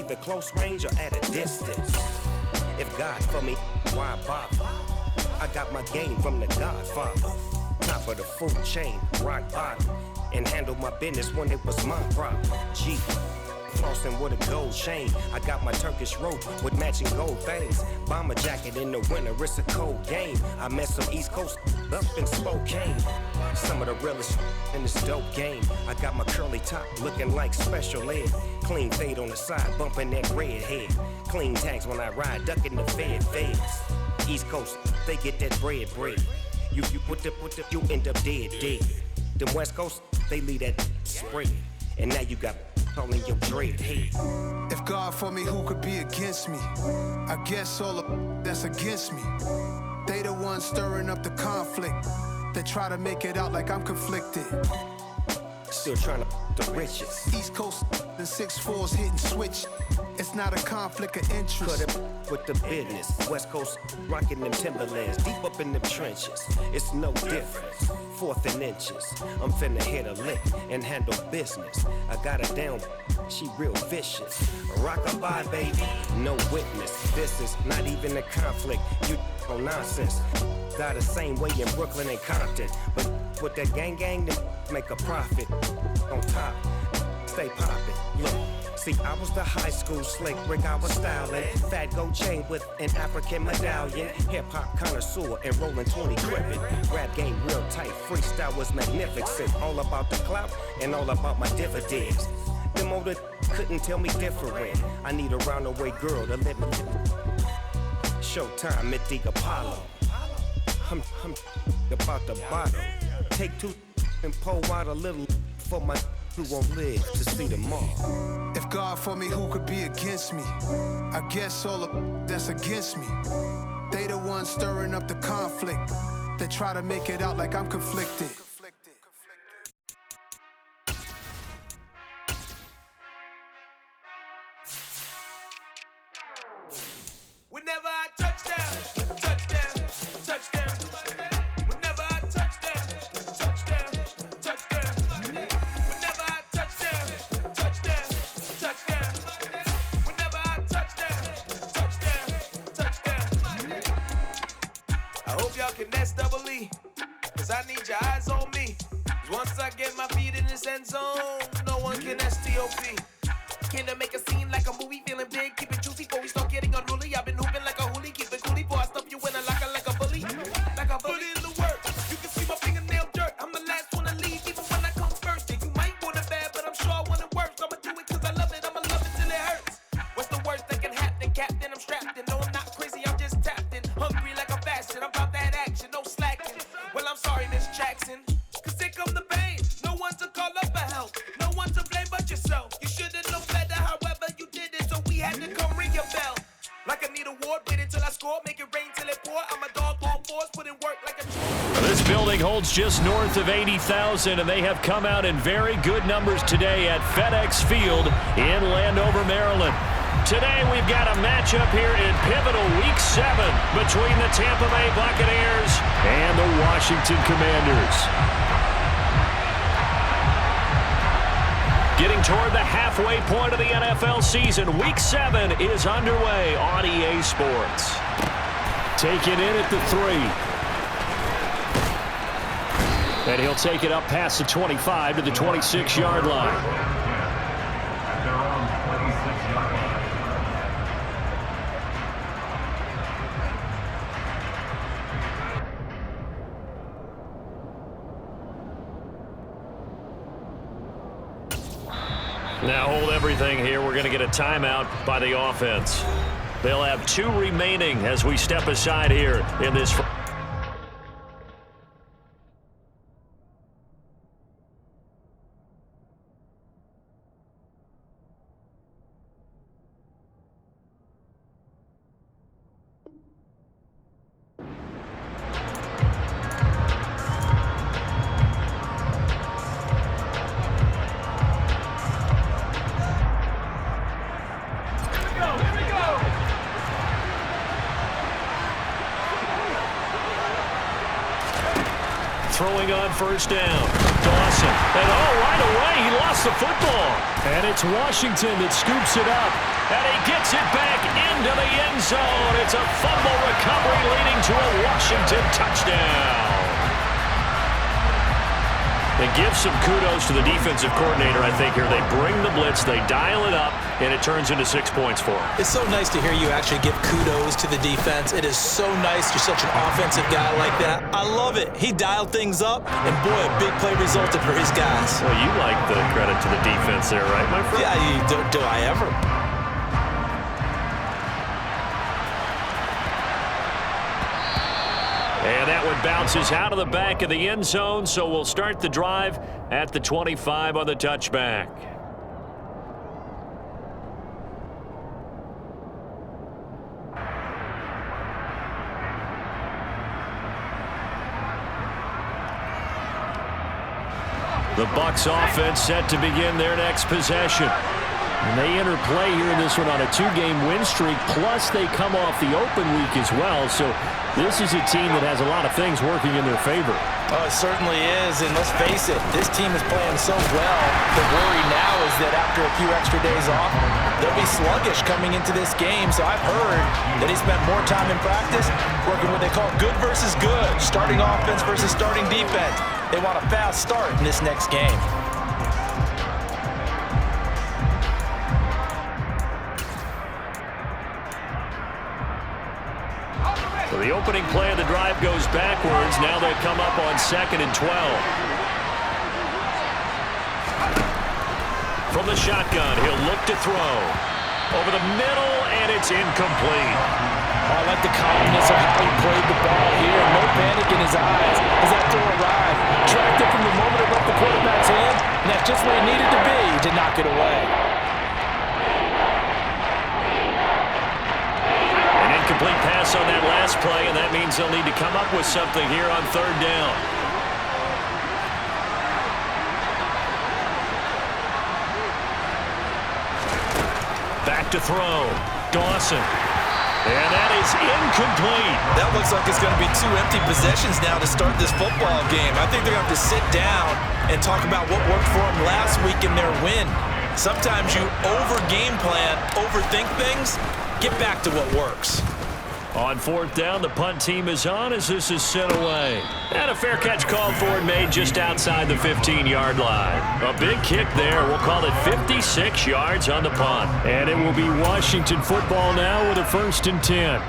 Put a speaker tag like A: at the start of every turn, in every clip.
A: whether close range or at a distance. If God for me, why bother? I got my game from the Godfather. Top of the food chain, rock bottom. And handle my business when it was my problem. G, flossing with a gold chain. I got my Turkish rope with matching gold things. Bomber jacket in the winter, it's a cold game. I met some East Coast up in Spokane. Some of the realest in this dope game. I got my curly top looking like special ed. Clean fade on the side, bumping that red head. Clean tags when I ride, ducking the feds. East Coast, they get that bread. You put the, you end up dead. Them West Coast, they leave that spread. And now you got calling your dread head.
B: If God for me, who could be against me? I guess all of that's against me. They the ones stirring up the conflict. They try to make it out like I'm conflicted.
A: Still trying to the riches.
B: East Coast, the 6'4s hitting switch. It's not a conflict of interest.
A: Cut it with the business. West Coast rocking them Timberlands, deep up in them trenches. It's no difference. 4th and inches. I'm finna hit a lick and handle business. I got her down, she real vicious. Rock-a-bye, baby, no witness. This is not even a conflict. You on nonsense. Got the same way in Brooklyn and Compton, but with that gang, then make a profit. On top, stay poppin'. Look. See, I was the high school slick Rick, I was styling. Fat gold chain with an African medallion. Hip-hop connoisseur and rolling 20 gripping. Rap game real tight, freestyle was magnificent. All about the clout and all about my dividends. Them older couldn't tell me different. I need a roundaway girl to let me. Showtime at the Apollo. I'm about the bottom. Take 2 and pour out a little for my who won't live to see tomorrow.
B: If God for me, who could be against me? I guess all of that's against me. They the ones stirring up the conflict. They try to make it out like I'm conflicted.
C: Whenever I touchdown, touchdown, touchdown. Whenever I touchdown, touchdown, touchdown. Whenever I touchdown, touchdown, touchdown. Whenever I touchdown, touchdown, touchdown. I hope y'all can nest double E, cause I need your eyes on me. Cause once I get my feet in this end zone, no one can STOP. Can I make a scene like a movie, feeling big, keep it juicy before we start getting unruly. I've been hooping like a hoolie, keep it coolie, before I stuff you in a locker like a bully. Like a bully in the work, you can see my fingernail dirt. I'm the last one to leave, even when I come first. And you might want it bad, but I'm sure I want it worse. I'ma do it cause I love it, I'ma love it till it hurts. What's the worst that can happen, Captain? I'm strapped in, no I'm not crazy, I'm just tapped in. Hungry like I'm fasting, I'm about that action, no slacking. Well I'm sorry, Miss Jackson, cause here come the pain. No one to call up for help, no one to blame but yourself. You should've known better, however you did it, so we had to come ring your bell. Like I need a ward, wait until I score, make it rain till it pour. I'm a dog on force, put in work like a...
D: This building holds just north of 80,000, and they have come out in very good numbers today at FedEx Field in Landover, Maryland. Today we've got a matchup here in pivotal Week 7 between the Tampa Bay Buccaneers and the Washington Commanders. Getting toward the halfway point of the NFL season, Week 7 is underway on EA Sports. Taken in at the 3. And he'll take it up past the 25 to the 26-yard line. Now hold everything here. We're going to get a timeout by the offense. They'll have 2 remaining as we step aside here in this. Throwing on first down. Dawson. And right away, he lost the football. And it's Washington that scoops it up. And he gets it back into the end zone. It's a fumble recovery leading to a Washington touchdown. And give some kudos to the defensive coordinator, I think, here. They bring the blitz, they dial it up, and it turns into 6 points for them.
E: It's so nice to hear you actually give kudos to the defense. It is so nice. You're such an offensive guy like that. I love it. He dialed things up, and boy, a big play resulted for his guys.
D: Well, you like the credit to the defense there, right, my friend?
E: Yeah, do I ever?
D: And that one bounces out of the back of the end zone, so we'll start the drive at the 25 on the touchback. The Bucs offense set to begin their next possession. And they enter play here in this one on a 2-game win streak, plus they come off the open week as well. So this is a team that has a lot of things working in their favor.
E: Oh, it certainly is, and let's face it, this team is playing so well. The worry now is that after a few extra days off, they'll be sluggish coming into this game. So I've heard that he spent more time in practice working what they call good versus good, starting offense versus starting defense. They want a fast start in this next game.
D: So the opening play of the drive goes backwards. Now they come up on 2nd and 12. From the shotgun, he'll look to throw. Over the middle, and it's incomplete.
E: I like the calmness of how he played the ball here. No panic in his eyes as that throw arrived. Tracked it from the moment it left the quarterback's hand, and that's just where he needed to be to knock it away.
D: Complete pass on that last play, and that means they'll need to come up with something here on 3rd down. Back to throw. Dawson. And that is incomplete.
E: That looks like it's going to be 2 empty possessions now to start this football game. I think they're going to have to sit down and talk about what worked for them last week in their win. Sometimes you over-game plan, overthink things. Get back to what works.
D: On 4th down, the punt team is on as this is sent away. And a fair catch called for and made just outside the 15-yard line. A big kick there. We'll call it 56 yards on the punt. And it will be Washington football now with a 1st and 10.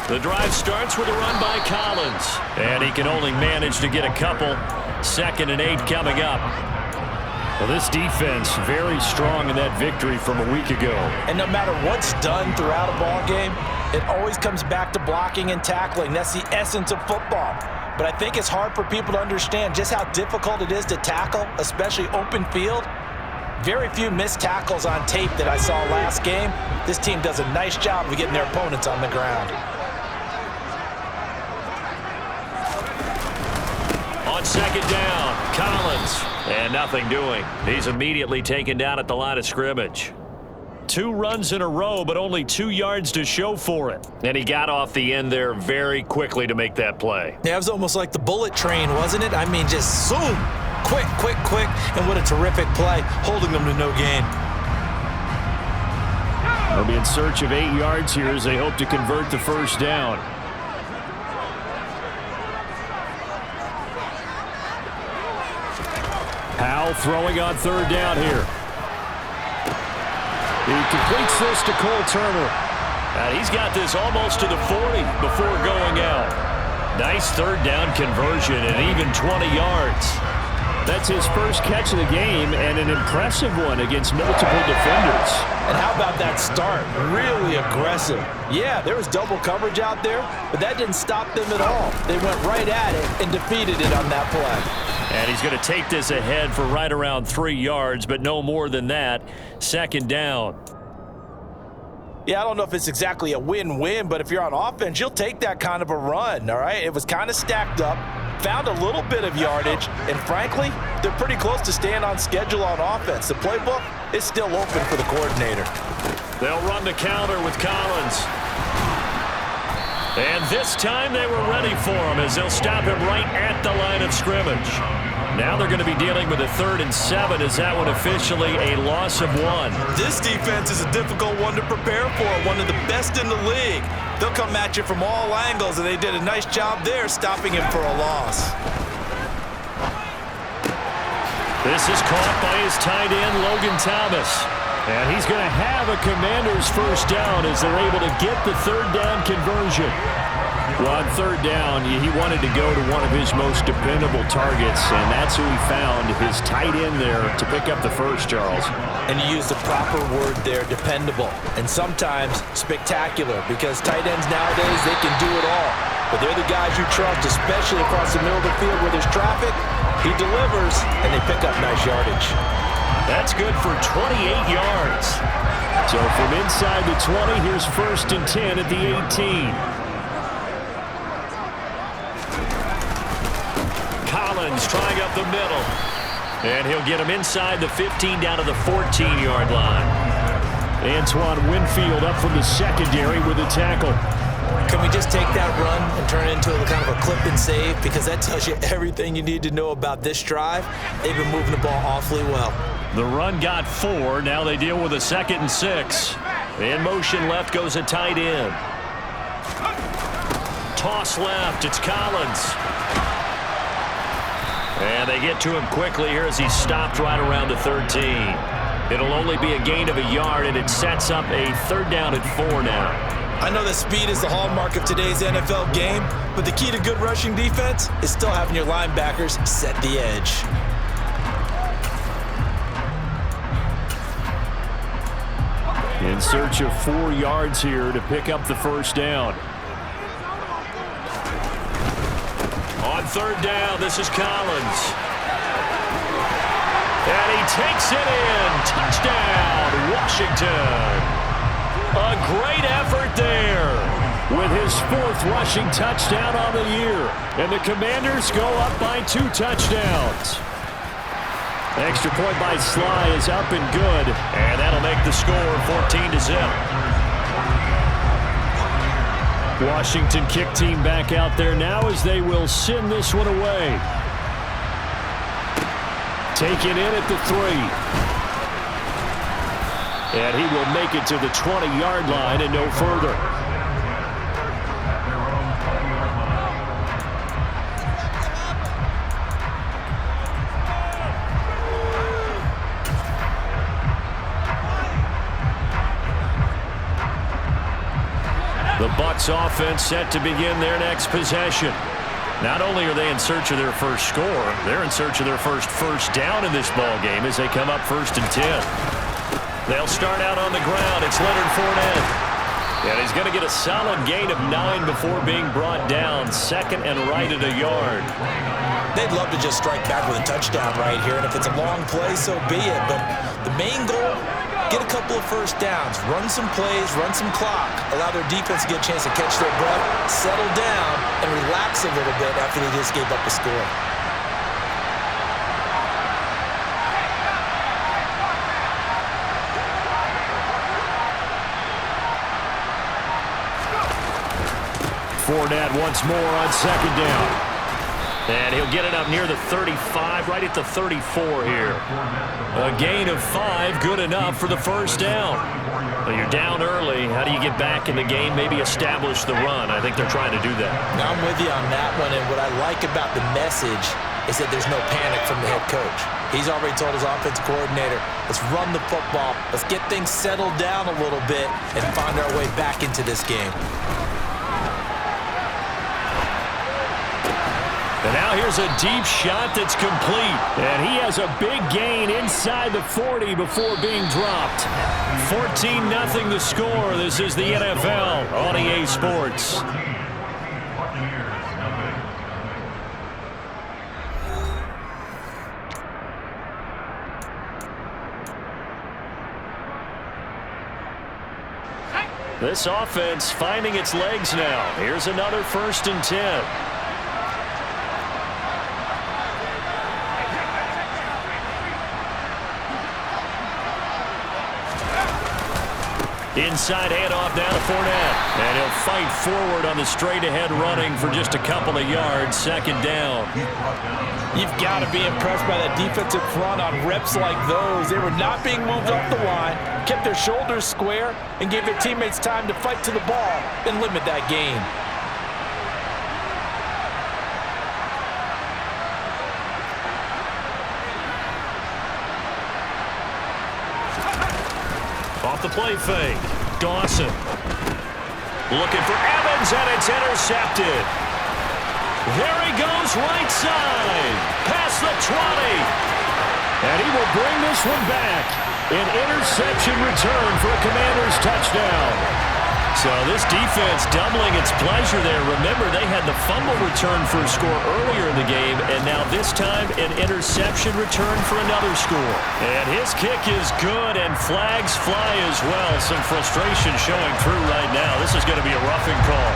D: The drive starts with a run by Collins. And he can only manage to get a couple. 2nd and 8 coming up. Well, this defense very strong in that victory from a week ago.
E: And no matter what's done throughout a ball game, it always comes back to blocking and tackling. That's the essence of football. But I think it's hard for people to understand just how difficult it is to tackle, especially open field. Very few missed tackles on tape that I saw last game. This team does a nice job of getting their opponents on the ground.
D: On 2nd down, Collins. And nothing doing. He's immediately taken down at the line of scrimmage. 2 runs in a row, but only 2 yards to show for it. And he got off the end there very quickly to make that play.
E: Yeah, it was almost like the bullet train, wasn't it? I mean, just zoom. Quick, quick, quick. And what a terrific play, holding them to no gain.
D: They'll be in search of 8 yards here as they hope to convert the 1st down. Powell throwing on 3rd down here. He completes this to Cole Turner. And he's got this almost to the 40 before going out. Nice 3rd down conversion and even 20 yards. That's his first catch of the game and an impressive one against multiple defenders.
E: And how about that start? Really aggressive. Yeah, there was double coverage out there, but that didn't stop them at all. They went right at it and defeated it on that play.
D: And he's going to take this ahead for right around 3 yards, but no more than that. 2nd down.
E: Yeah, I don't know if it's exactly a win-win, but if you're on offense, you'll take that kind of a run, all right? It was kind of stacked up. found a little bit of yardage, and frankly, they're pretty close to staying on schedule on offense. The playbook is still open for the coordinator.
D: They'll run the counter with Collins. And this time they were ready for him as they'll stop him right at the line of scrimmage. Now they're going to be dealing with a 3rd and 7. Is that one officially a loss of 1?
E: This defense is a difficult one to prepare for, one of the best in the league. They'll come at you from all angles, and they did a nice job there stopping him for a loss.
D: This is caught by his tight end, Logan Thomas. And he's going to have a Commanders first down as they're able to get the 3rd down conversion. Well, on 3rd down, he wanted to go to one of his most dependable targets, and that's who he found, his tight end there, to pick up the first, Charles.
E: And you use the proper word there, dependable, and sometimes spectacular, because tight ends nowadays, they can do it all. But they're the guys you trust, especially across the middle of the field where there's traffic. He delivers, and they pick up nice yardage.
D: That's good for 28 yards. So from inside the 20, here's 1st and 10 at the 18. Collins trying up the middle. And he'll get him inside the 15 down to the 14-yard line. Antoine Winfield up from the secondary with a tackle.
E: Can we just take that run and turn it into a kind of a clip and save? Because that tells you everything you need to know about this drive. They've been moving the ball awfully well.
D: The run got 4. Now they deal with a 2nd and 6. In motion left goes a tight end. Toss left. It's Collins. And they get to him quickly here as he's stopped right around the 13. It'll only be a gain of a yard, and it sets up a 3rd down and 4 now.
E: I know that speed is the hallmark of today's NFL game, but the key to good rushing defense is still having your linebackers set the edge.
D: In search of 4 yards here to pick up the first down. On 3rd down, this is Collins. And he takes it in. Touchdown, Washington. A great effort there with his 4th rushing touchdown on the year. And the Commanders go up by 2 touchdowns. Extra point by Sly is up and good. And that'll make the score 14-0. Washington kick team back out there now as they will send this one away. Taken in at the 3. And he will make it to the 20-yard line and no further. The Bucs offense set to begin their next possession. Not only are they in search of their first score, they're in search of their first down in this ball game as they come up 1st and 10. They'll start out on the ground. It's Leonard Fournette. And he's going to get a solid gain of 9 before being brought down. 2nd and right at a yard.
E: They'd love to just strike back with a touchdown right here, and if it's a long play, so be it. But the main goal, get a couple of first downs, run some plays, run some clock, allow their defense to get a chance to catch their breath, settle down, and relax a little bit after they just gave up a score.
D: Fournette once more on 2nd down. And he'll get it up near the 35, right at the 34 here. A gain of 5, good enough for the first down. Well, you're down early. How do you get back in the game, maybe establish the run? I think they're trying to do that.
E: Now I'm with you on that one, and what I like about the message is that there's no panic from the head coach. He's already told his offensive coordinator, let's run the football, let's get things settled down a little bit and find our way back into this game.
D: And now here's a deep shot that's complete. And he has a big gain inside the 40 before being dropped. 14-0 the score. This is the NFL on EA Sports. This offense finding its legs now. Here's another 1st and 10. Inside handoff down to Fournette. And he'll fight forward on the straight-ahead running for just a couple of yards. Second down.
E: You've got to be impressed by that defensive front on reps like those. They were not being moved up the line, kept their shoulders square, and gave their teammates time to fight to the ball and limit that gain.
D: Off the play fake. Dawson. Looking for Evans, and it's intercepted. There he goes, right side. Past the 20. And he will bring this one back. An interception return for a Commanders touchdown. So this defense doubling its pleasure there. Remember, they had the fumble return for a score earlier in the game, and now this time an interception return for another score. And his kick is good, and flags fly as well. Some frustration showing through right now. This is going to be a roughing call.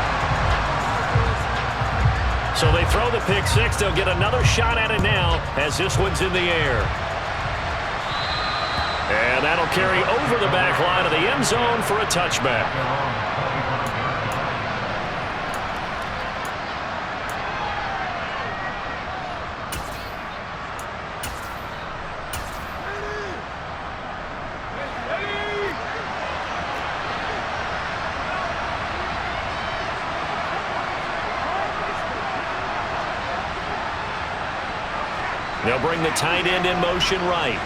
D: So they throw the pick six. They'll get another shot at it now as this one's in the air. And that'll carry over the back line of the end zone for a touchback. They'll bring the tight end in motion right.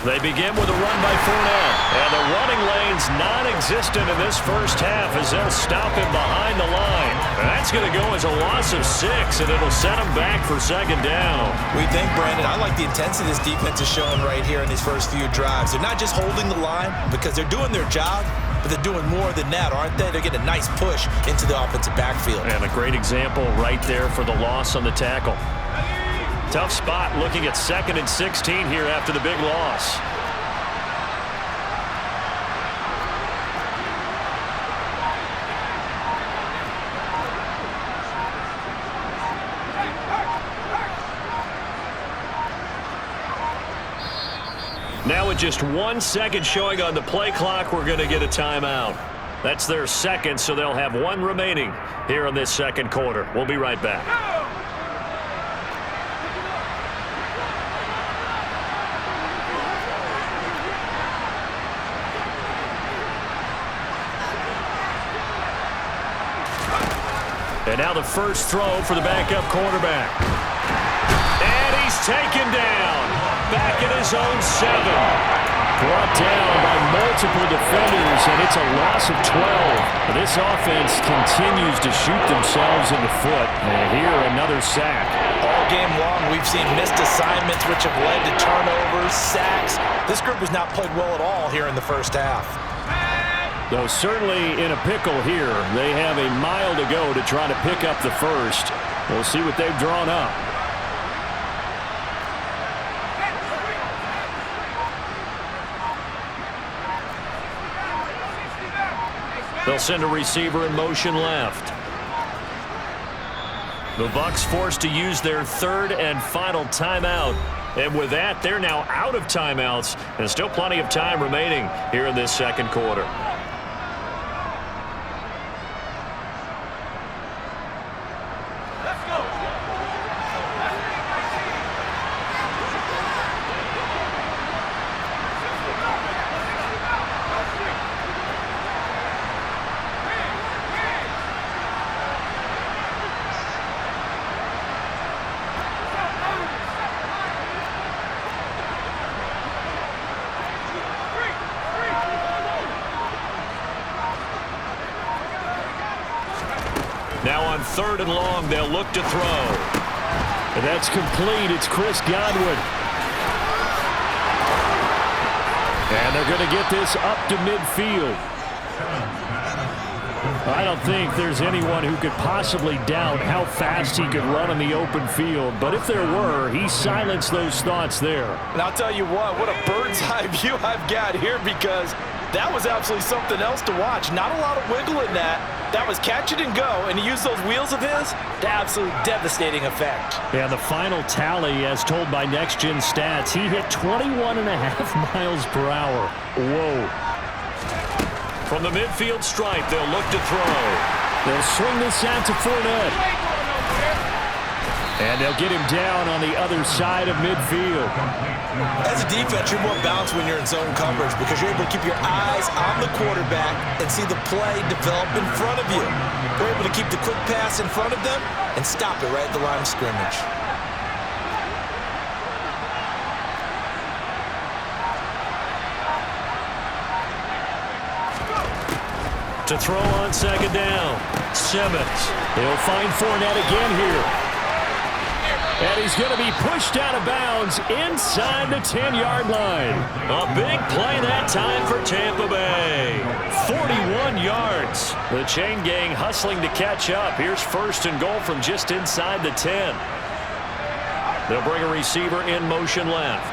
D: They begin with a run by Fournette. And the running lane's non-existent in this first half as they'll stop him behind the line. And that's going to go as a loss of 6, and it'll set him back for second down.
E: We think, Brandon, I like the intensity this defense is showing right here in these first few drives. They're not just holding the line because they're doing their job, but they're doing more than that, aren't they? They're getting a nice push into the offensive backfield.
D: And a great example right there for the loss on the tackle. Tough spot looking at 2nd and 16 here after the big loss. Now with just 1 second showing on the play clock, we're going to get a timeout. That's their second, so they'll have 1 remaining here in this second quarter. We'll be right back. And now the first throw for the backup quarterback. And he's taken down. Back at his own 7. Brought down by multiple defenders, and it's a loss of 12. This offense continues to shoot themselves in the foot. And here, another sack.
E: All game long, we've seen missed assignments, which have led to turnovers, sacks. This group has not played well at all here in the first half.
D: Though certainly in a pickle here. They have a mile to go to try to pick up the first. We'll see what they've drawn up. They'll send a receiver in motion left. The Bucs forced to use their 3rd and final timeout. And with that, they're now out of timeouts. And still plenty of time remaining here in this second quarter. Now on 3rd and long, they'll look to throw. And that's complete. It's Chris Godwin. And they're going to get this up to midfield. I don't think there's anyone who could possibly doubt how fast he could run on the open field. But if there were, he silenced those thoughts there.
E: And I'll tell you what a bird's eye view I've got here, because That was absolutely something else to watch. Not a lot of wiggle in that. That was catch it and go, and he used those wheels of his to absolute devastating effect.
D: And the final tally, as told by Next Gen Stats, he hit 21.5 miles per hour. Whoa. From the midfield stripe, they'll look to throw. They'll swing this out to Fournette. And they'll get him down on the other side of midfield.
E: As a defense, you're more balanced when you're in zone coverage because you're able to keep your eyes on the quarterback and see the play develop in front of you. We're able to keep the quick pass in front of them and stop it right at the line of scrimmage.
D: To throw on second down, Simmons. He'll find Fournette again here. And he's going to be pushed out of bounds inside the 10-yard line. A big play that time for Tampa Bay. 41 yards. The chain gang hustling to catch up. Here's first and goal from just inside the 10. They'll bring a receiver in motion left.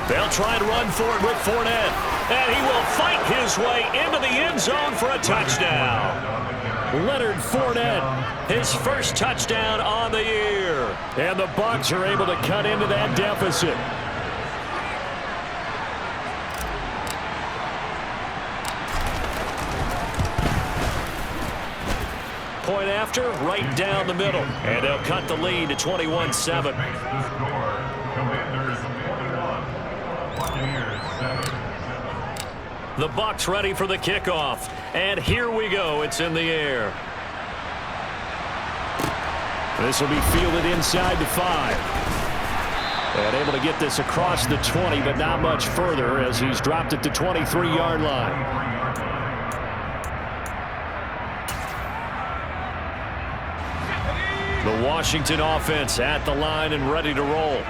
D: They'll try and run for it with Fournette. And he will fight his way into the end zone for a touchdown. Leonard Fournette, his first touchdown on the year. And the Bucs are able to cut into that deficit. Point after, right down the middle. And they'll cut the lead to 21-7. The Bucs ready for the kickoff. And here we go. It's in the air. This will be fielded inside the 5. And able to get this across the 20, but not much further as he's dropped it to 23-yard line. The Washington offense at the line and ready to roll.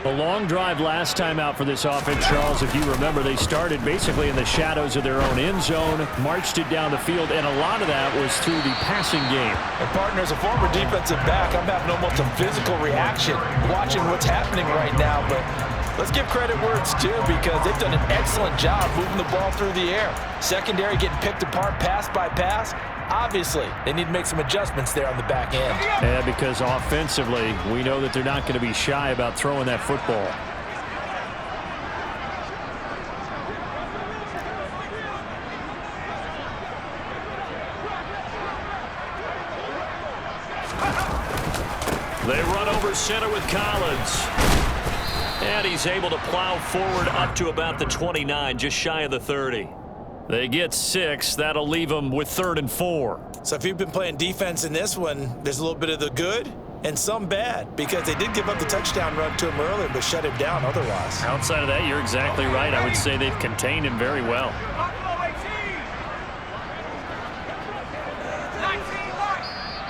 D: The long drive last time out for this offense, Charles, if you remember, they started basically in the shadows of their own end zone, marched it down the field, and a lot of that was through the passing game.
E: And partner, as a former defensive back, I'm having almost a physical reaction watching what's happening right now. But let's give credit where it's due because they've done an excellent job moving the ball through the air. Secondary getting picked apart pass by pass. Obviously, they need to make some adjustments there on the back end.
D: Yeah, because offensively, we know that they're not going to be shy about throwing that football. They run over center with Collins. And he's able to plow forward up to about the 29, just shy of the 30. They get 6. That'll leave them with 3rd and 4.
E: So if you've been playing defense in this one, there's a little bit of the good and some bad because they did give up the touchdown run to him earlier but shut him down otherwise.
D: Outside of that, you're exactly right. I would say they've contained him very well.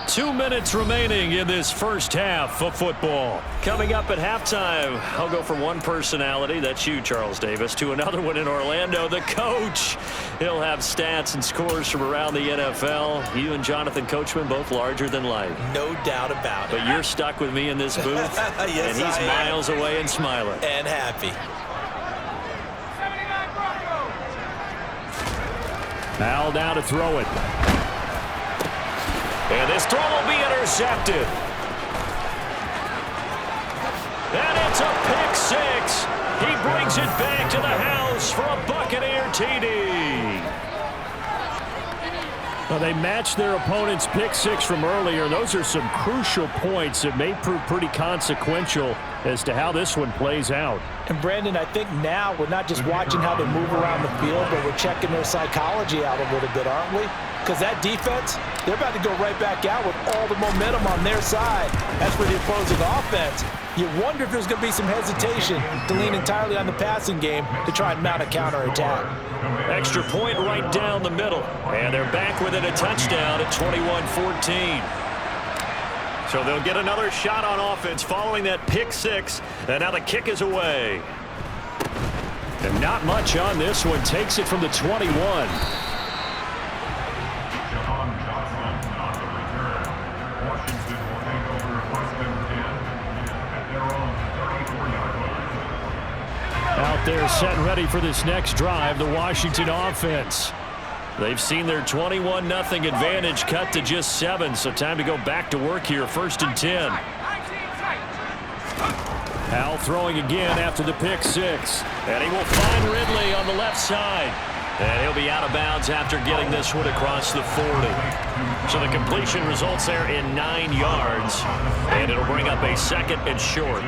D: 2 minutes remaining in this first half of football. Coming up at halftime, I'll go from one personality, that's you, Charles Davis, to another one in Orlando, the coach. He'll have stats and scores from around the NFL. You and Jonathan Coachman, both larger than life.
E: No doubt about it.
D: But you're stuck with me in this booth,
E: yes,
D: and he's miles away and smiling.
E: And happy.
D: Al now to throw it. And this throw will be intercepted. And it's a pick 6. He brings it back to the house for a Buccaneer TD. Well, they matched their opponent's pick 6 from earlier. Those are some crucial points that may prove pretty consequential as to how this one plays out.
E: And Brandon, I think now we're not just watching how they move around the field, but we're checking their psychology out a little bit, aren't we? Because that defense, they're about to go right back out with all the momentum on their side. As for the opposing offense, you wonder if there's going to be some hesitation to lean entirely on the passing game to try and mount a counterattack.
D: Extra point right down the middle. And they're back within a touchdown at 21-14. So they'll get another shot on offense following that pick 6. And now the kick is away. And not much on this one. Takes it from the 21. they're set and ready for this next drive, the Washington offense. They've seen their 21-0 advantage cut to just 7, so time to go back to work here, 1st and 10. Howell throwing again after the pick 6. And he will find Ridley on the left side. And he'll be out of bounds after getting this one across the 40. So the completion results there in 9 yards. And it'll bring up a 2nd and short.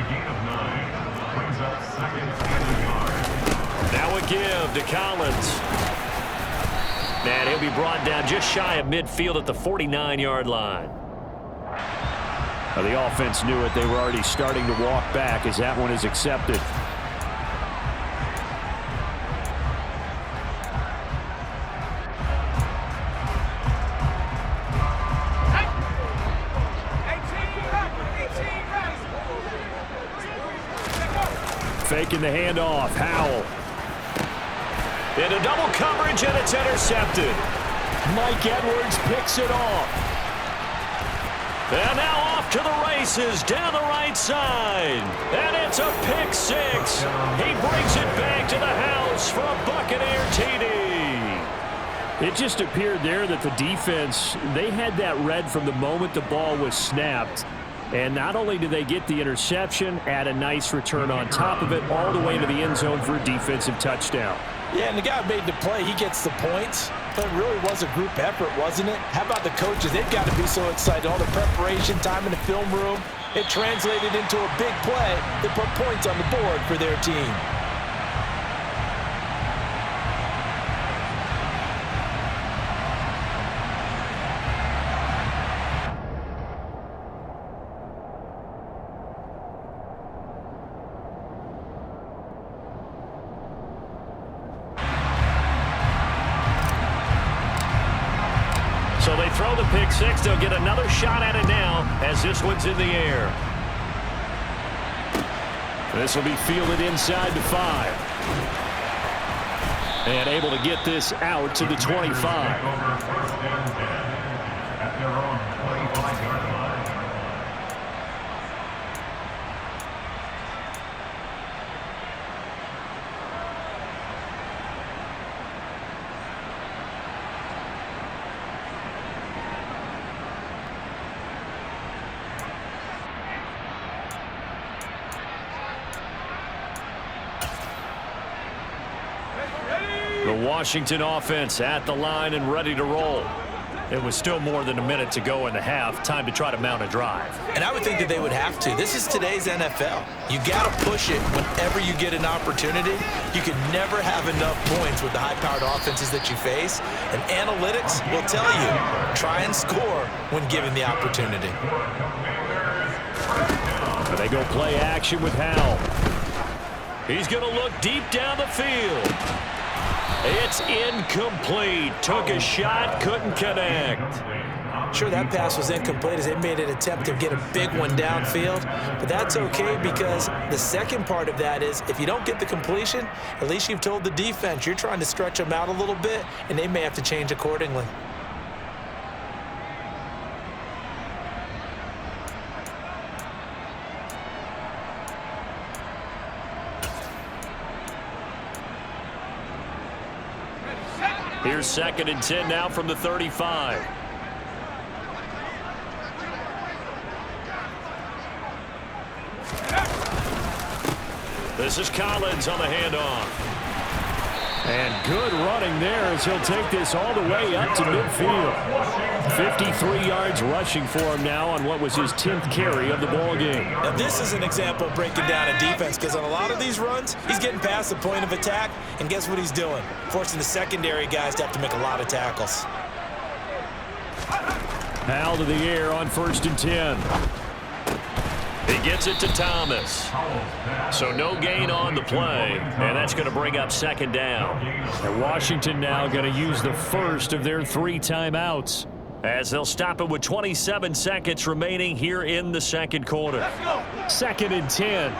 D: Now a give to Collins. And he'll be brought down just shy of midfield at the 49-yard line. Now the offense knew it. They were already starting to walk back as that one is accepted. Faking the handoff. Howell. Into double coverage, and it's intercepted. Mike Edwards picks it off. And now off to the races down the right side. And it's a pick 6. He brings it back to the house for a Buccaneer TD. It just appeared there that the defense, they had that read from the moment the ball was snapped. And not only did they get the interception, add a nice return on top of it, all the way to the end zone for a defensive touchdown.
E: Yeah, and the guy made the play. He gets the points. But it really was a group effort, wasn't it? How about the coaches? They've got to be so excited. All the preparation time in the film room, it translated into a big play that put points on the board for their team.
D: So they throw the pick 6. They'll get another shot at it now as this one's in the air. This will be fielded inside the 5. And able to get this out to the 25. The Washington offense at the line and ready to roll. It was still more than a minute to go in the half. Time to try to mount a drive.
E: And I would think that they would have to. This is today's NFL. You got to push it whenever you get an opportunity. You can never have enough points with the high-powered offenses that you face. And analytics will tell you, try and score when given the opportunity.
D: They go play action with Howell. He's going to look deep down the field. It's incomplete. Took a shot, couldn't connect.
E: Sure, that pass was incomplete as they made an attempt to get a big one downfield, but that's okay because the second part of that is if you don't get the completion, at least you've told the defense you're trying to stretch them out a little bit, and they may have to change accordingly.
D: Here's 2nd and 10 now from the 35. This is Collins on the handoff. And good running there as he'll take this all the way up to midfield. 53 yards rushing for him now on what was his 10th carry of the ball game.
E: Now this is an example of breaking down a defense because on a lot of these runs, he's getting past the point of attack, and guess what he's doing? Forcing the secondary guys to have to make a lot of tackles.
D: Howell to the air on 1st and 10. He gets it to Thomas. So no gain on the play, and that's going to bring up 2nd down. And Washington now going to use the first of their 3 timeouts as they'll stop it with 27 seconds remaining here in the 2nd quarter. 2nd and 10.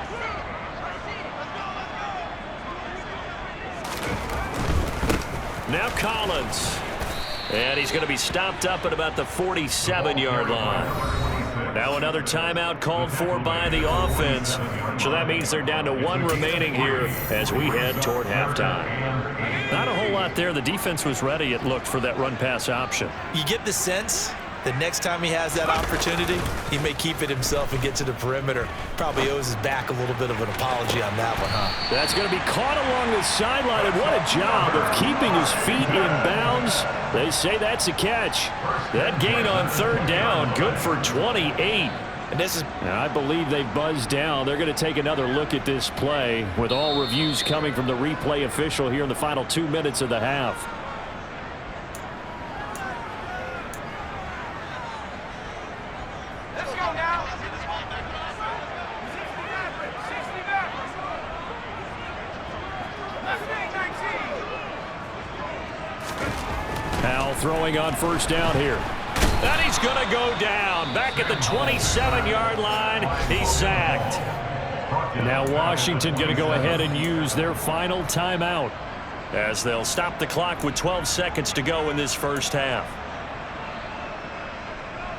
D: Now Collins. And he's going to be stopped up at about the 47-yard line. Now another timeout called for by the offense. So that means they're down to one remaining here as we head toward halftime. Not a whole lot there. The defense was ready, it looked, for that run-pass option.
E: You get the sense that next time he has that opportunity, he may keep it himself and get to the perimeter. Probably owes his back a little bit of an apology on that one, huh?
D: That's going to be caught along the sideline, and what a job of keeping his feet in bounds. They say that's a catch. That gain on third down, good for 28.
E: And this is,
D: I believe they buzzed down. They're going to take another look at this play with all reviews coming from the replay official here in the final 2 minutes of the half. Throwing on first down here. And he's going to go down. Back at the 27-yard line. He's sacked. Now Washington going to go ahead and use their final timeout as they'll stop the clock with 12 seconds to go in this first half.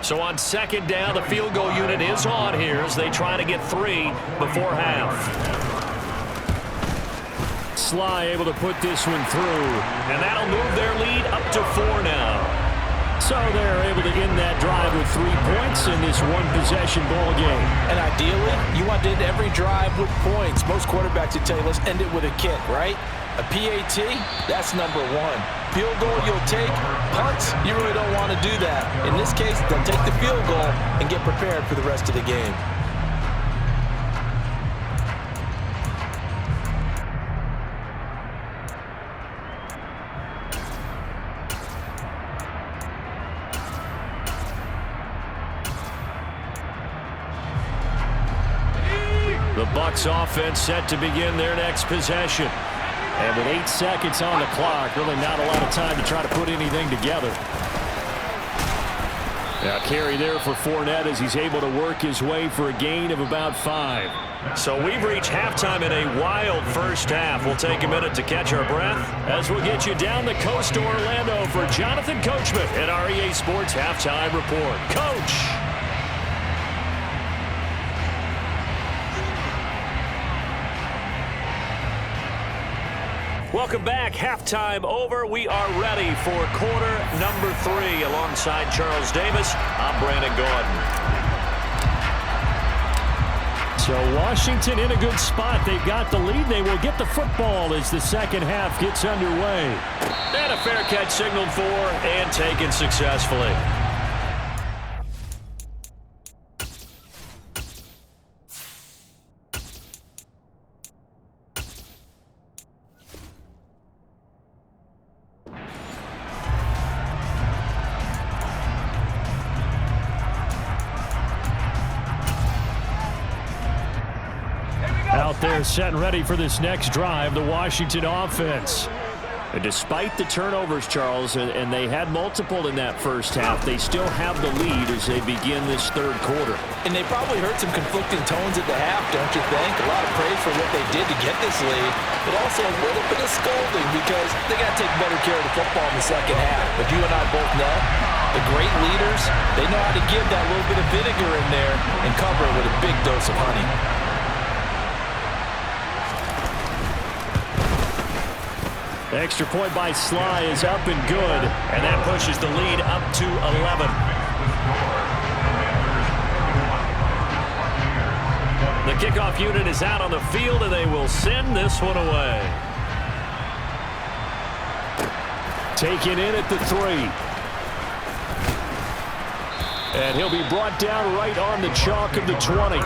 D: So on second down, the field goal unit is on here as they try to get 3 before half. Sly able to put this one through, and that'll move their lead up to 4 now. So they're able to end that drive with 3 points in this one-possession ball game.
E: And ideally, you want to end every drive with points. Most quarterbacks would tell you, let's end it with a kick, right? A PAT, that's number 1. Field goal you'll take. Punts, you really don't want to do that. In this case, they'll take the field goal and get prepared for the rest of the game.
D: The Bucs offense set to begin their next possession. And with 8 seconds on the clock, really not a lot of time to try to put anything together. Now carry there for Fournette as he's able to work his way for a gain of about 5. So we've reached halftime in a wild first half. We'll take a minute to catch our breath as we'll get you down the coast to Orlando for Jonathan Coachman at our EA Sports Halftime Report. Coach! Welcome back. Halftime over. We are ready for quarter number 3. Alongside Charles Davis, I'm Brandon Gordon. So Washington in a good spot. They've got the lead. They will get the football as the second half gets underway. And a fair catch signaled for and taken successfully. Out there set and ready for this next drive, the Washington offense. And despite the turnovers, Charles, and they had multiple in that first half, they still have the lead as they begin this third quarter.
E: And they probably heard some conflicting tones at the half, don't you think? A lot of praise for what they did to get this lead, but also a little bit of scolding because they got to take better care of the football in the second half. But you and I both know the great leaders, they know how to give that little bit of vinegar in there and cover it with a big dose of honey.
D: The extra point by Sly is up and good, and that pushes the lead up to 11. The kickoff unit is out on the field, and they will send this one away. Taken in at the 3. And he'll be brought down right on the chalk of the 20.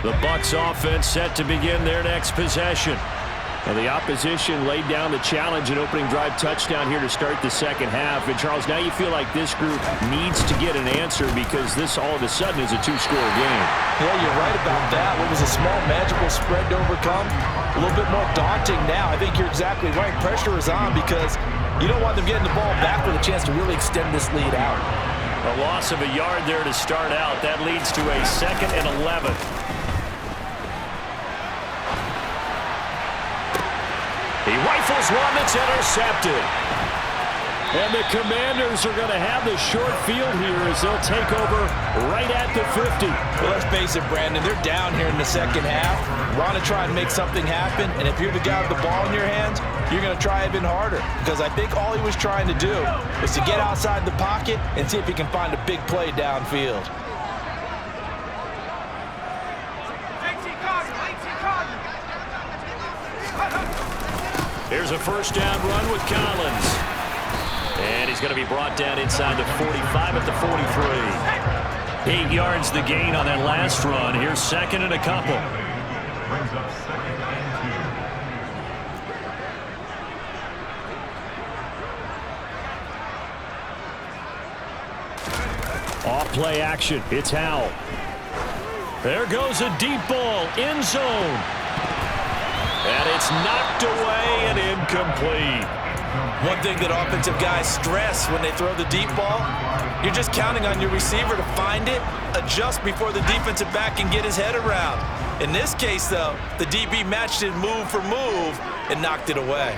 D: The Bucs offense set to begin their next possession. Now the opposition laid down the challenge, an opening drive touchdown here to start the second half. And Charles, now you feel like this group needs to get an answer because this all of a sudden is a 2-score game.
E: Yeah, you're right about that. What was a small magical spread to overcome, a little bit more daunting now. I think you're exactly right. Pressure is on because you don't want them getting the ball back with a chance to really extend this lead out.
D: A loss of a yard there to start out. That leads to a 2nd and 11. He rifles one that's intercepted. And the Commanders are going to have the short field here as they'll take over right at the 50.
E: Well, let's face it, Brandon, they're down here in the second half. Want to try and make something happen, and if you're the guy with the ball in your hands, you're going to try even harder, because I think all he was trying to do was to get outside the pocket and see if he can find a big play downfield.
D: Here's a first down run with Collins. And he's going to be brought down inside the 45 at the 43. 8 yards the gain on that last run. Here's second and a couple.
F: Brings up second and 2.
D: Off play action. It's Howell. There goes a deep ball. End zone. And it's knocked away and incomplete.
E: One thing that offensive guys stress when they throw the deep ball, you're just counting on your receiver to find it, adjust before the defensive back can get his head around. In this case, though, the DB matched it move for move and knocked it away.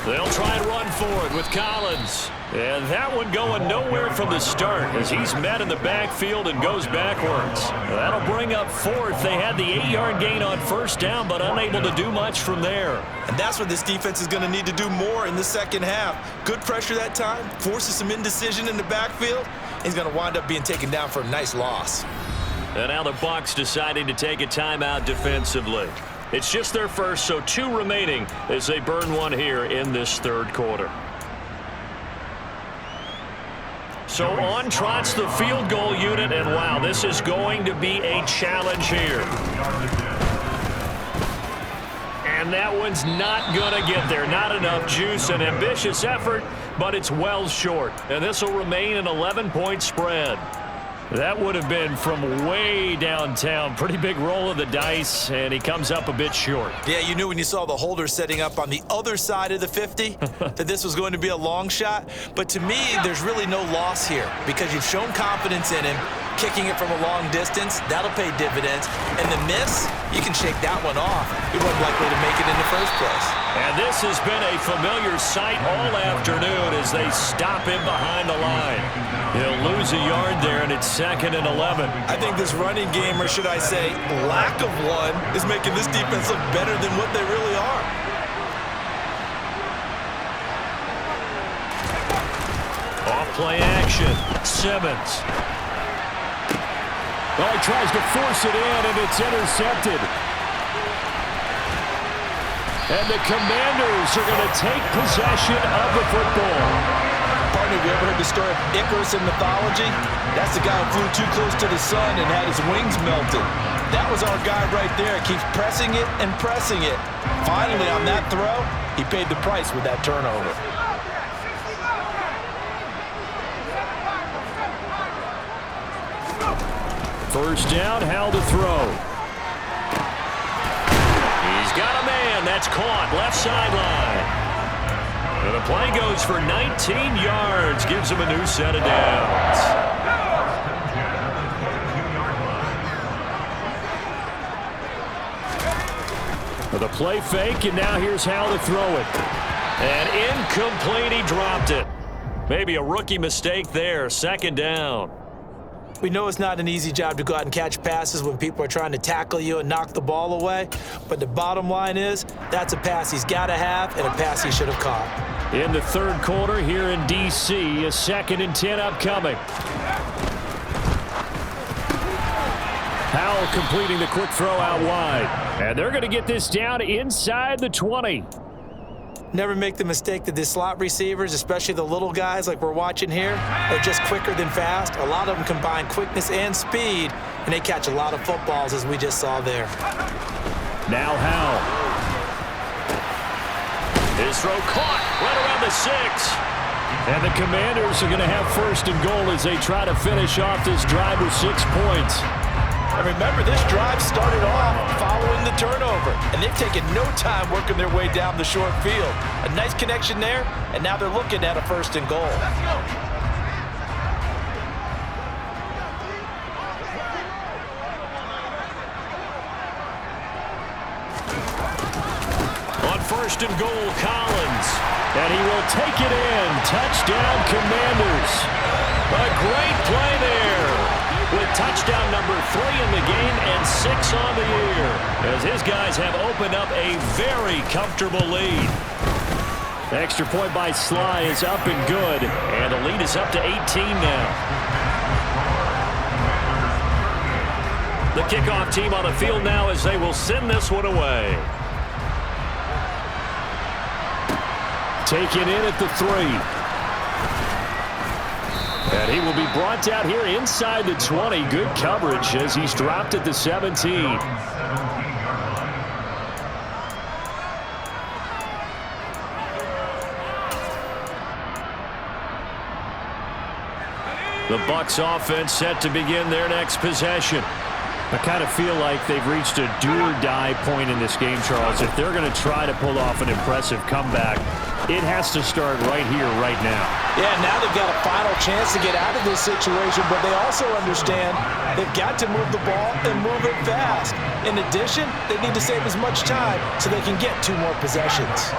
D: They'll try and run forward with Collins. And that one going nowhere from the start as he's met in the backfield and goes backwards. That'll bring up fourth. They had the 8-yard gain on first down, but unable to do much from there.
E: And that's what this defense is going to need to do more in the second half. Good pressure that time, forces some indecision in the backfield. He's going to wind up being taken down for a nice loss.
D: And now the Bucs deciding to take a timeout defensively. It's just their first, so 2 remaining as they burn one here in this third quarter. So on trots the field goal unit, and wow, this is going to be a challenge here. And that one's not going to get there. Not enough juice. An ambitious effort, but it's well short. And this will remain an 11-point spread. That would have been from way downtown. Pretty big roll of the dice, and he comes up a bit short.
E: Yeah, you knew when you saw the holder setting up on the other side of the 50 that this was going to be a long shot. But to me, there's really no loss here because you've shown confidence in him. Kicking it from a long distance, that'll pay dividends. And the miss, you can shake that one off. He wasn't likely to make it in the first place.
D: And this has been a familiar sight all afternoon as they stop him behind the line. He'll lose a yard there, and it's second and 11.
E: I think this running game, or should I say lack of one, is making this defense look better than what they really are.
D: Off-play action. Simmons. Oh, he tries to force it in, and it's intercepted. And the Commanders are going to take possession of the football.
E: Partner, have you ever heard the story of Icarus in mythology? That's the guy who flew too close to the sun and had his wings melted. That was our guy right there. Keeps pressing it and pressing it. Finally, on that throw, he paid the price with that turnover.
D: First down, Howell to throw. He's got a man. That's caught. Left sideline. And the play goes for 19 yards. Gives him a new set of downs. The play fake, and now here's Howell to throw it. And incomplete. He dropped it. Maybe a rookie mistake there. Second down.
E: We know it's not an easy job to go out and catch passes when people are trying to tackle you and knock the ball away. But the bottom line is, that's a pass he's got to have and a pass he should have caught.
D: In the third quarter here in D.C., a 2nd and 10 upcoming. Howell completing the quick throw out wide. And they're going to get this down inside the 20.
E: Never make the mistake that the slot receivers, especially the little guys like we're watching here, are just quicker than fast. A lot of them combine quickness and speed, and they catch a lot of footballs, as we just saw there.
D: Now Howell. His throw caught right around the 6. And the Commanders are going to have first and goal as they try to finish off this drive with 6 points.
E: And remember, this drive started off following the turnover, and they've taken no time working their way down the short field. A nice connection there, and now they're looking at a 1st and goal.
C: Let's go.
D: On 1st and goal, Collins. And he will take it in. Touchdown, Commanders. A great play there. With touchdown number 3 in the game and 6 on the year. As his guys have opened up a very comfortable lead. The extra point by Sly is up and good. And the lead is up to 18 now. The kickoff team on the field now as they will send this one away. Taken in at the 3. And he will be brought down here inside the 20. Good coverage as he's dropped at the 17. The Bucs offense set to begin their next possession. I kind of feel like they've reached a do-or-die point in this game, Charles. If they're going to try to pull off an impressive comeback, it has to start right here, right now.
E: Yeah, now they've got a final chance to get out of this situation, but they also understand they've got to move the ball and move it fast. In addition, they need to save as much time so they can get 2 more possessions.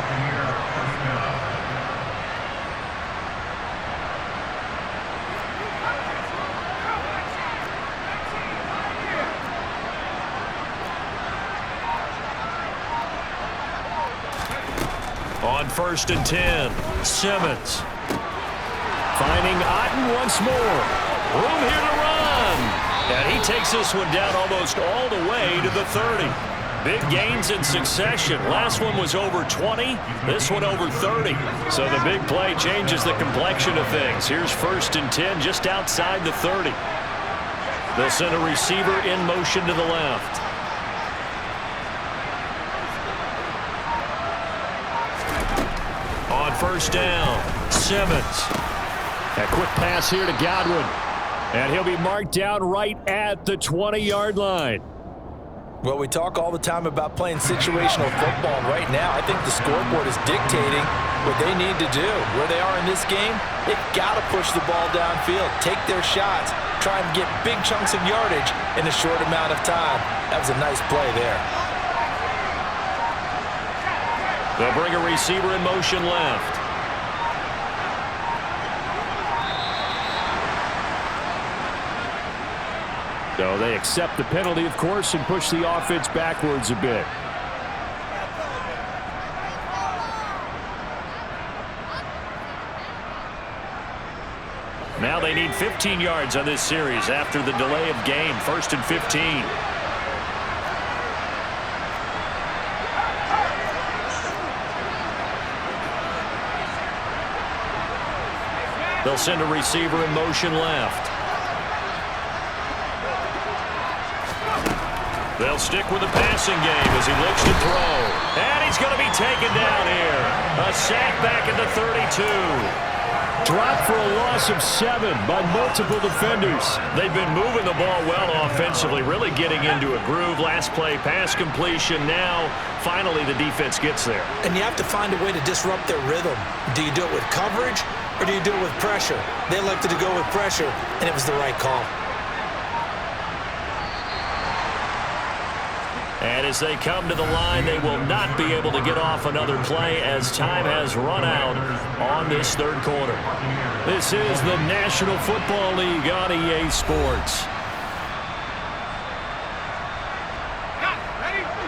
D: On 1st and 10, Simmons. Finding Otten once more. Room here to run. And he takes this one down almost all the way to the 30. Big gains in succession. Last one was over 20. This one over 30. So the big play changes the complexion of things. Here's 1st and 10 just outside the 30. They'll send a receiver in motion to the left. On 1st down, Simmons. A quick pass here to Godwin. And he'll be marked down right at the 20-yard line.
E: Well, we talk all the time about playing situational football. Right now, I think the scoreboard is dictating what they need to do. Where they are in this game, they've got to push the ball downfield, take their shots, try and get big chunks of yardage in a short amount of time. That was a nice play there.
D: They'll bring a receiver in motion left. So they accept the penalty, of course, and push the offense backwards a bit. Now they need 15 yards on this series after the delay of game. 1st and 15. They'll send a receiver in motion left. They'll stick with the passing game as he looks to throw. And he's going to be taken down here. A sack back at the 32. Dropped for a loss of 7 by multiple defenders. They've been moving the ball well offensively, really getting into a groove. Last play, pass completion. Now, finally, the defense gets there.
E: And you have to find a way to disrupt their rhythm. Do you do it with coverage or do you do it with pressure? They elected to go with pressure, and it was the right call.
D: And as they come to the line, they will not be able to get off another play as time has run out on this 3rd quarter. This is the National Football League on EA Sports.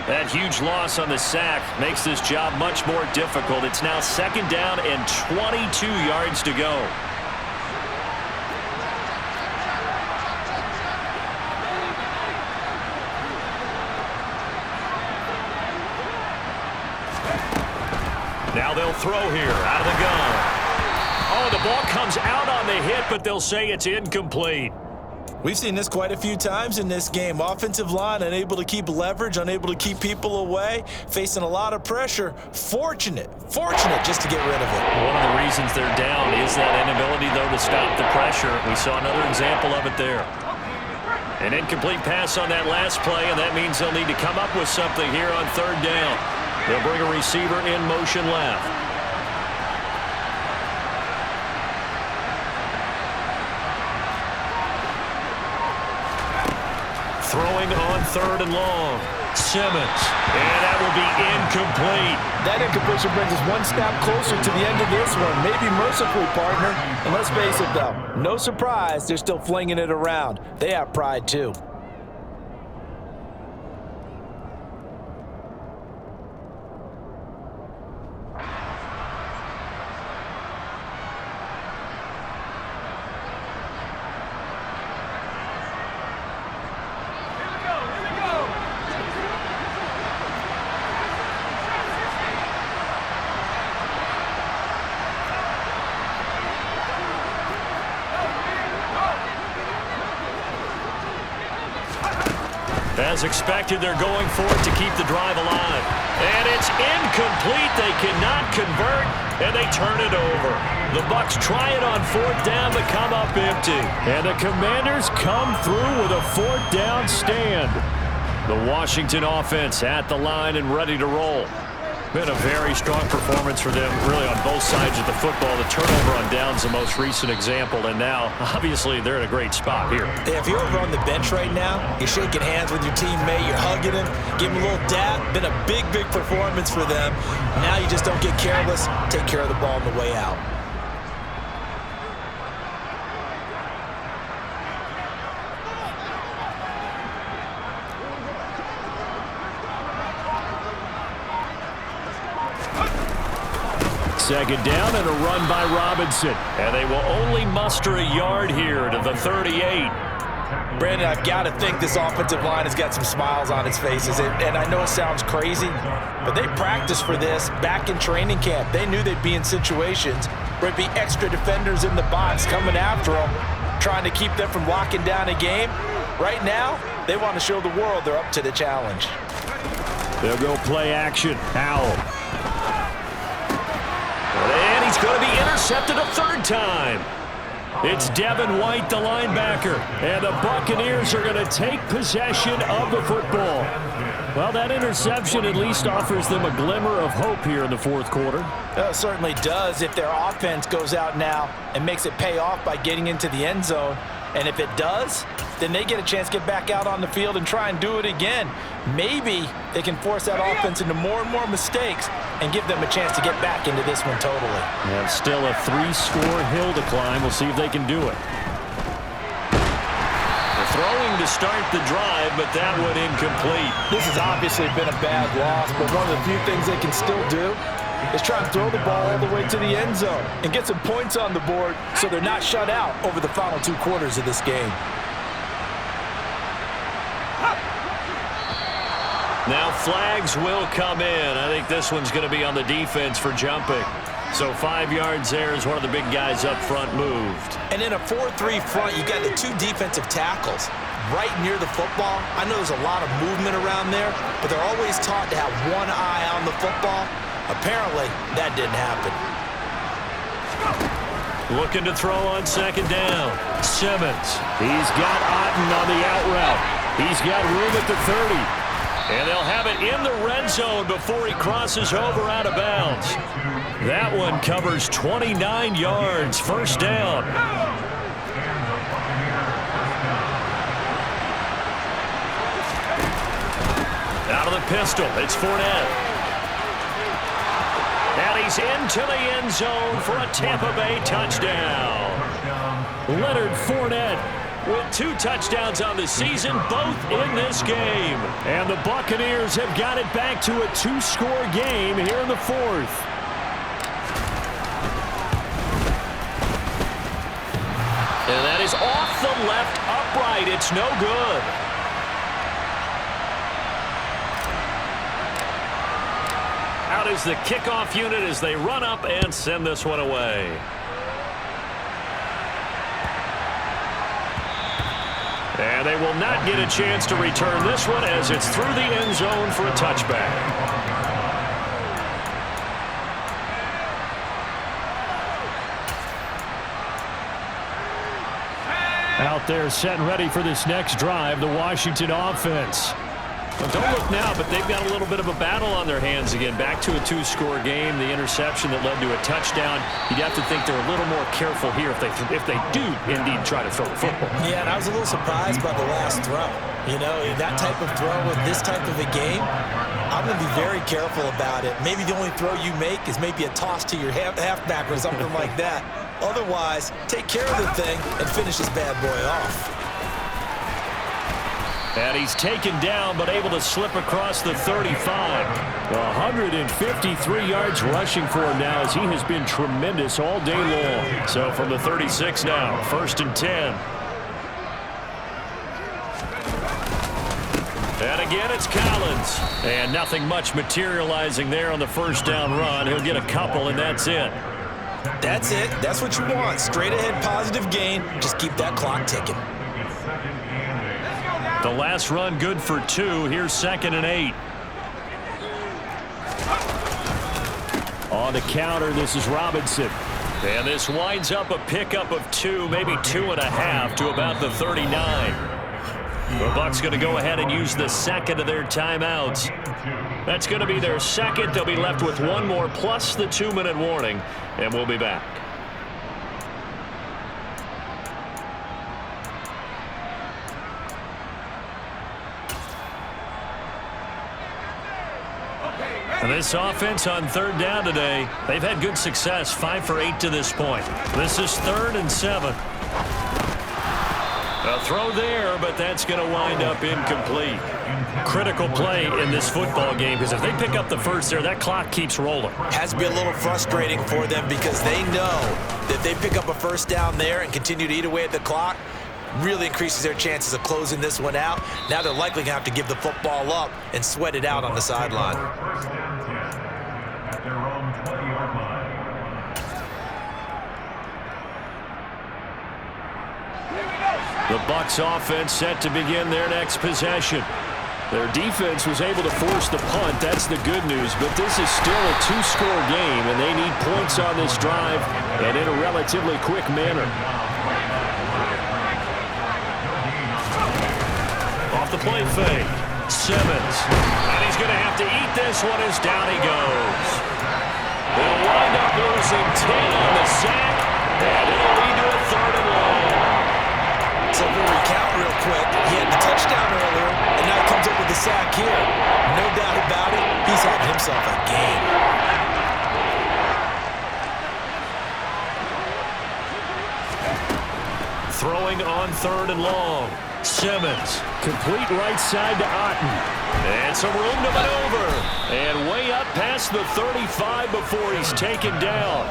D: That huge loss on the sack makes this job much more difficult. It's now 2nd down and 22 yards to go. Now they'll throw here out of the gun. Oh, the ball comes out on the hit, but they'll say it's incomplete.
E: We've seen this quite a few times in this game. Offensive line unable to keep leverage, unable to keep people away, facing a lot of pressure. Fortunate just to get rid of it.
D: One of the reasons they're down is that inability, though, to stop the pressure. We saw another example of it there. An incomplete pass on that last play, and that means they'll need to come up with something here on third down. They'll bring a receiver in motion left. Throwing on third and long. Simmons. And that will be incomplete.
E: That incompletion brings us one step closer to the end of this one. Maybe mercifully, partner. And let's face it, though. No surprise, they're still flinging it around. They have pride, too.
D: As expected, they're going for it to keep the drive alive. And it's incomplete. They cannot convert, and they turn it over. The Bucs try it on fourth down, but come up empty. And the Commanders come through with a fourth down stand. The Washington offense at the line and ready to roll. Been a very strong performance for them, really, on both sides of the football. The turnover on downs, the most recent example, and now, obviously, they're in a great spot here.
E: If you're over on the bench right now, you're shaking hands with your teammate, you're hugging him, giving him a little dap. Been a big, big performance for them. Now you just don't get careless, take care of the ball on the way out.
D: Second down and a run by Robinson. And they will only muster a yard here to the 38.
E: Brandon, I've got to think this offensive line has got some smiles on its faces. And I know it sounds crazy, but they practiced for this back in training camp. They knew they'd be in situations where it'd be extra defenders in the box coming after them, trying to keep them from locking down a game. Right now, they want to show the world they're up to the challenge.
D: They'll go play action. Howell. And he's going to be intercepted a third time. It's Devin White, the linebacker. And the Buccaneers are going to take possession of the football. Well, that interception at least offers them a glimmer of hope here in the fourth quarter.
E: It certainly does if their offense goes out now and makes it pay off by getting into the end zone. And if it does, then they get a chance to get back out on the field and try and do it again. Maybe they can force that offense into more and more mistakes and give them a chance to get back into this one totally.
D: Yeah, still a 3-score hill to climb. We'll see if they can do it. They're throwing to start the drive, but that one incomplete.
E: This has obviously been a bad loss, but one of the few things they can still do is try and throw the ball all the way to the end zone and get some points on the board so they're not shut out over the final 2 quarters of this game.
D: Now flags will come in. I think this one's going to be on the defense for jumping. So 5 yards there as one of the big guys up front moved.
E: And in a 4-3 front, you got the 2 defensive tackles right near the football. I know there's a lot of movement around there, but they're always taught to have one eye on the football. Apparently, that didn't happen.
D: Looking to throw on second down. Simmons. He's got Otten on the out route. He's got room at the 30. And they'll have it in the red zone before he crosses over out of bounds. That one covers 29 yards. First down. Out of the pistol, it's Fournette. And he's into the end zone for a Tampa Bay touchdown. Leonard Fournette with 2 touchdowns on the season, both in this game. And the Buccaneers have got it back to a 2-score game here in the 4th. And that is off the left upright. It's no good. Out is the kickoff unit as they run up and send this one away. And they will not get a chance to return this one as it's through the end zone for a touchback. Out there setting ready for this next drive, the Washington offense. Well, don't look now, but they've got a little bit of a battle on their hands again. Back to a 2-score game. The interception that led to a touchdown. You'd have to think they're a little more careful here if they do indeed try to throw the football.
E: Yeah, and I was a little surprised by the last throw. You know, that type of throw with this type of a game, I'm going to be very careful about it. Maybe the only throw you make is maybe a toss to your halfback or something like that. Otherwise, take care of the thing and finish this bad boy off.
D: And he's taken down, but able to slip across the 35. 153 yards rushing for him now, as he has been tremendous all day long. So from the 36 now, 1st and 10. And again, it's Collins. And nothing much materializing there on the first down run. He'll get a couple, and that's it.
E: That's it. That's what you want. Straight ahead positive gain. Just keep that clock ticking.
D: The last run good for 2. Here's 2nd and 8. On the counter, this is Robinson. And this winds up a pickup of 2, maybe 2.5 to about the 39. The Bucs going to go ahead and use the second of their timeouts. That's going to be their second. They'll be left with one more plus the 2-minute warning, and we'll be back. And this offense on 3rd down today, they've had good success, 5 for 8 to this point. This is 3rd and 7. A throw there, but that's going to wind up incomplete. Critical play in this football game, because if they pick up the first there, that clock keeps rolling.
E: Has to be a little frustrating for them, because they know that if they pick up a first down there and continue to eat away at the clock, really increases their chances of closing this one out. Now they're likely going to have to give the football up and sweat it out on the sideline.
F: At their own 20-yard line.
D: The Bucs offense set to begin their next possession. Their defense was able to force the punt. That's the good news. But this is still a 2-score game, and they need points on this drive and in a relatively quick manner. Off the play fake. Simmons. And he's going to have to eat this one as down he goes. They'll wind up losing 10 on the sack, and it'll lead to a 3rd and long.
E: So we'll recount real quick. He had the touchdown earlier, and now he comes up with the sack here. No doubt about it, he's having himself a game.
D: Throwing on 3rd and long. Simmons, complete right side to Otten. And some room to maneuver. And way up past the 35 before he's taken down.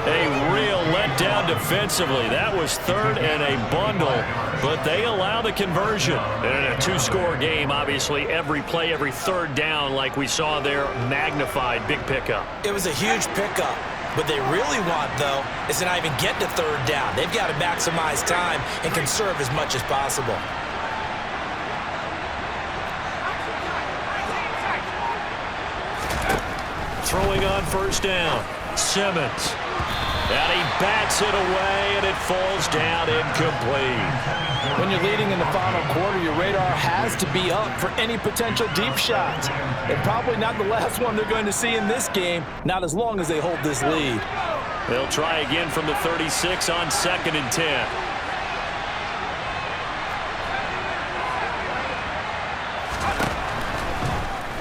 D: A real letdown defensively. That was 3rd and a bundle, but they allow the conversion. And in a 2-score game, obviously, every play, every 3rd down, like we saw there, magnified, big pickup.
E: It was a huge pickup. What they really want, though, is to not even get to 3rd down. They've got to maximize time and conserve as much as possible.
D: Throwing on 1st down. Simmons. And he bats it away, and it falls down incomplete.
E: When you're leading in the final quarter, your radar has to be up for any potential deep shots. And probably not the last one they're going to see in this game, not as long as they hold this lead.
D: They'll try again from the 36 on 2nd and 10.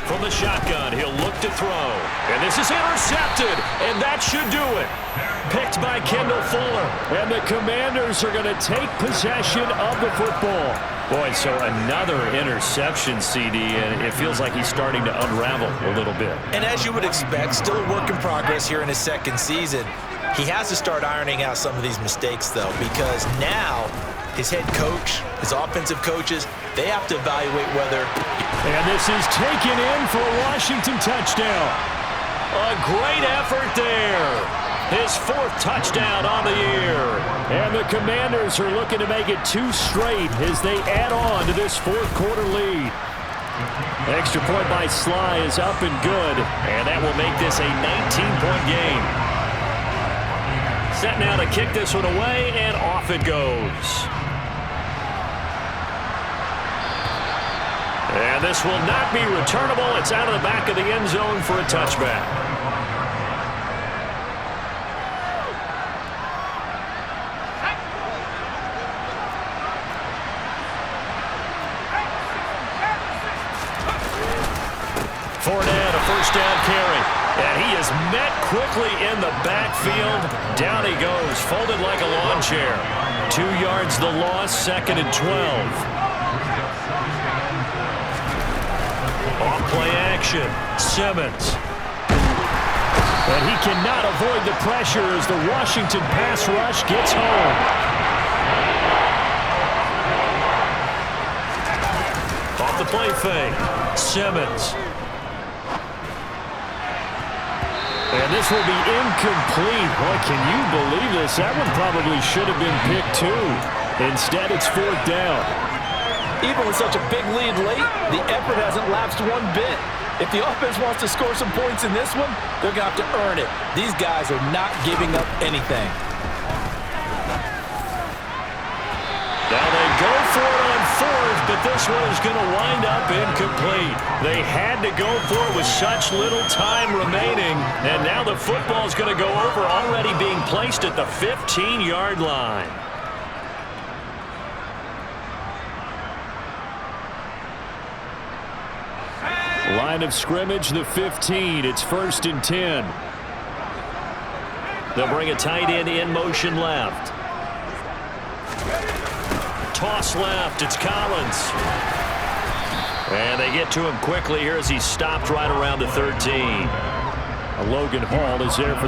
D: From the shotgun, he'll look to throw. And this is intercepted, and that should do it. Picked by Kendall Fuller. And the Commanders are going to take possession of the football. Boy, so another interception, CD, and it feels like he's starting to unravel a little bit.
E: And as you would expect, still a work in progress here in his 2nd season. He has to start ironing out some of these mistakes, though, because now his head coach, his offensive coaches, they have to evaluate whether...
D: And this is taken in for a Washington touchdown. A great effort there. His 4th touchdown on the year. And the Commanders are looking to make it 2 straight as they add on to this 4th quarter lead. Extra point by Sly is up and good, and that will make this a 19-point game. Set now to kick this one away, and off it goes. And this will not be returnable. It's out of the back of the end zone for a touchback. Fournette, a first down carry. And he is met quickly in the backfield. Down he goes, folded like a lawn chair. 2 yards the loss, 2nd and 12. Off-play action, Simmons. And he cannot avoid the pressure as the Washington pass rush gets home. Off the play fake, Simmons. And this will be incomplete. Boy, can you believe this? That one probably should have been picked too. Instead, it's 4th down.
E: Even with such a big lead late, the effort hasn't lapsed one bit. If the offense wants to score some points in this one, they're going to have to earn it. These guys are not giving up anything.
D: Now they go for it on 4th, but this one is going to wind up incomplete. They had to go for it with such little time remaining, and now the football is going to go over, already being placed at the 15-yard line. Line of scrimmage, the 15. It's 1st and 10. They'll bring a tight end in motion left. Toss left. It's Collins. And they get to him quickly here as he's stopped right around the 13. Logan Hall is there for